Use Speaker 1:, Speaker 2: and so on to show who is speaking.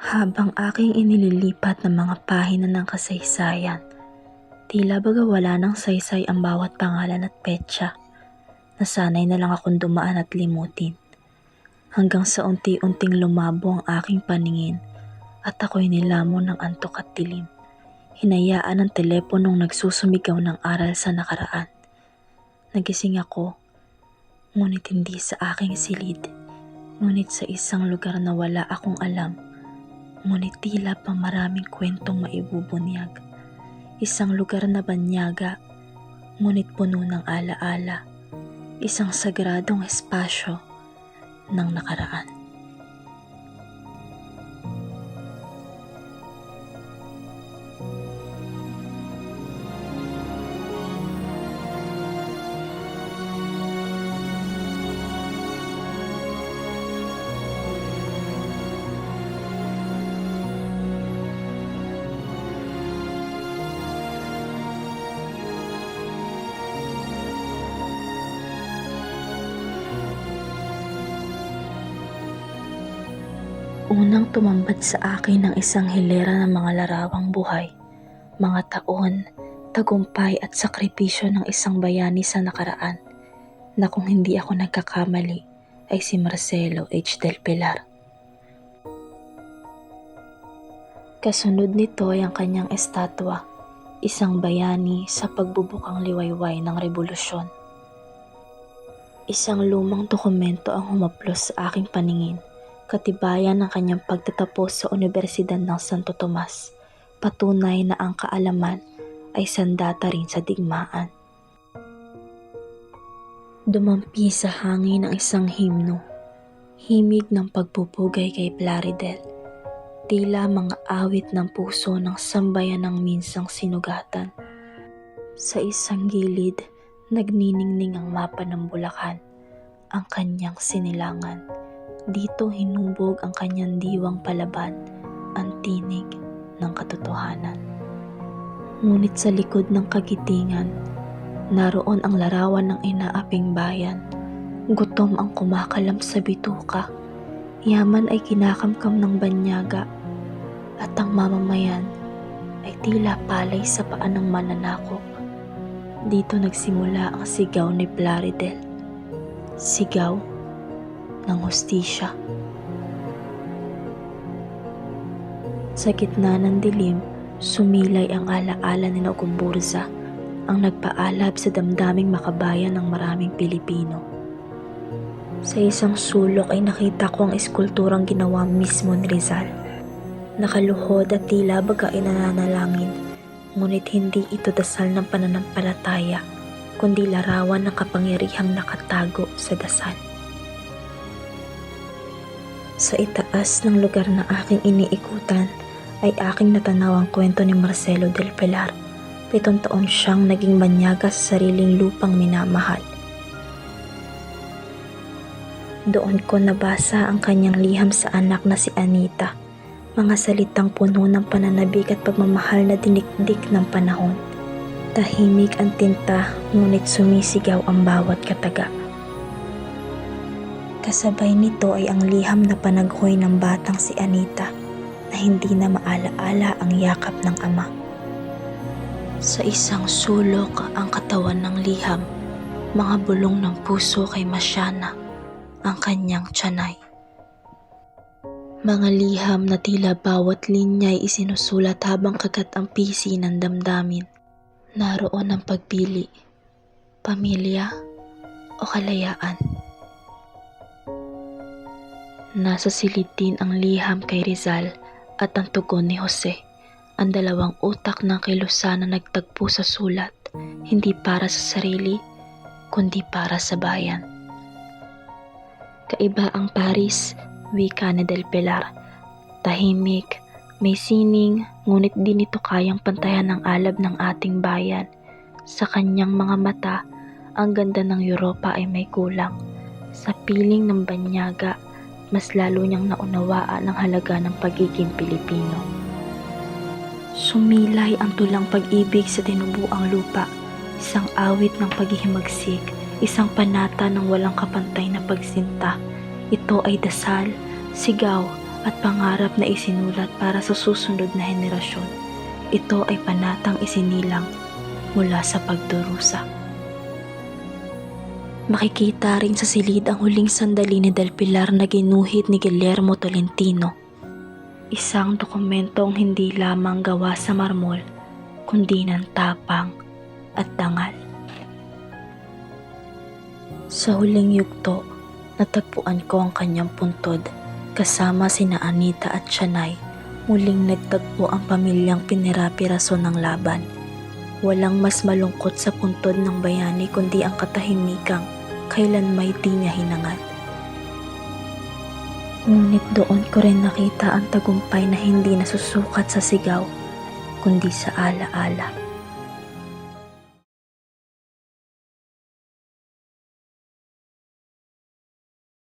Speaker 1: Habang aking inililipat ng mga pahina ng kasaysayan, tila baga wala ng saysay ang bawat pangalan at petsa. Nasanay na lang akong dumaan at limutin. Hanggang sa unti-unting lumabo ang aking paningin at ako'y nilamon ng antok at dilim. Hinayaan ang teleponong nagsusumigaw ng aral sa nakaraan. Nagising ako, ngunit hindi sa aking silid, ngunit sa isang lugar na wala akong alam. Ngunit tila pa maraming kwentong maibubunyag. Isang lugar na banyaga, ngunit puno ng alaala. Isang sagradong espasyo ng nakaraan. Unang tumambad sa akin ng isang hilera ng mga larawang buhay, mga taon, tagumpay at sakripisyo ng isang bayani sa nakaraan na kung hindi ako nagkakamali ay si Marcelo H. Del Pilar. Kasunod nito ay ang kanyang estatwa, isang bayani sa pagbubukang liwayway ng rebolusyon. Isang lumang dokumento ang humaplos sa aking paningin. Katibayan ng kanyang pagtatapos sa Universidad ng Santo Tomas, patunay na ang kaalaman ay sandata rin sa digmaan. Dumampi sa hangin ang isang himno, himig ng pagpupugay kay Plaridel, tila mga awit ng puso ng sambayan ng minsang sinugatan. Sa isang gilid, nagniningning ang mapa ng Bulacan, ang kanyang sinilangan. Dito hinubog ang kanyang diwang palaban, ang tinig ng katotohanan. Ngunit sa likod ng kagitingan, naroon ang larawan ng inaaping bayan. Gutom ang kumakalam sa bituka, yaman ay kinakamkam ng banyaga, at ang mamamayan ay tila palay sa paan ng mananakop. Dito nagsimula ang sigaw ni Plaridel. Sigaw ng hustisya. Sa gitna ng dilim, sumilay ang alaala ni Nogumburza, ang nagpaalab sa damdaming makabayan ng maraming Pilipino. Sa isang sulok ay nakita ko ang eskulturang ginawa mismo ni Rizal. Nakaluhod at tila baga ay nananalangin, ngunit hindi ito dasal ng pananampalataya, kundi larawan ng kapangyarihang nakatago sa dasal. Sa itaas ng lugar na aking iniikutan ay aking natanaw ang kwento ni Marcelo Del Pilar. 7 taon siyang naging banyaga sa sariling lupang minamahal. Doon ko nabasa ang kanyang liham sa anak na si Anita, mga salitang puno ng pananabik at pagmamahal na dinikdik ng panahon. Tahimik ang tinta, ngunit sumisigaw ang bawat kataga. Kasabay nito ay ang liham na panaghoy ng batang si Anita na hindi na maalaala ang yakap ng ama. Sa isang sulok ang katawan ng liham, mga bulong ng puso kay Masyana, ang kanyang tiyanay. Mga liham na tila bawat linya ay isinusulat habang kagat ang pisi ng damdamin. Naroon ang pagpili, pamilya o kalayaan. Nasa silid din ang liham kay Rizal at ang tugon ni Jose, ang dalawang utak ng kilusan na nagtagpo sa sulat, hindi para sa sarili, kundi para sa bayan. Kaiba ang Paris, wika ni Del Pilar. Tahimik, may sining, ngunit di nito kayang pantayan ang alab ng ating bayan. Sa kanyang mga mata, ang ganda ng Europa ay may kulang. Sa piling ng banyaga, mas lalo niyang naunawaan ang halaga ng pagiging Pilipino. Sumilay ang tulang pag-ibig sa tinubuang lupa, isang awit ng paghihimagsik, isang panata ng walang kapantay na pagsinta. Ito ay dasal, sigaw at pangarap na isinulat para sa susunod na henerasyon. Ito ay panatang isinilang mula sa pagdurusa. Makikita rin sa silid ang huling sandali ni Del Pilar na ginuhit ni Guillermo Tolentino. Isang dokumentong hindi lamang gawa sa marmol, kundi ng tapang at dangal. Sa huling yugto, natagpuan ko ang kanyang puntod. Kasama sina Anita at Sianay, muling nagtagpo ang pamilyang pinira-piraso ng laban. Walang mas malungkot sa puntod ng bayani kundi ang katahimikang kailan may di niya hinangad. Ngunit doon ko rin nakita ang tagumpay na hindi nasusukat sa sigaw, kundi sa alaala.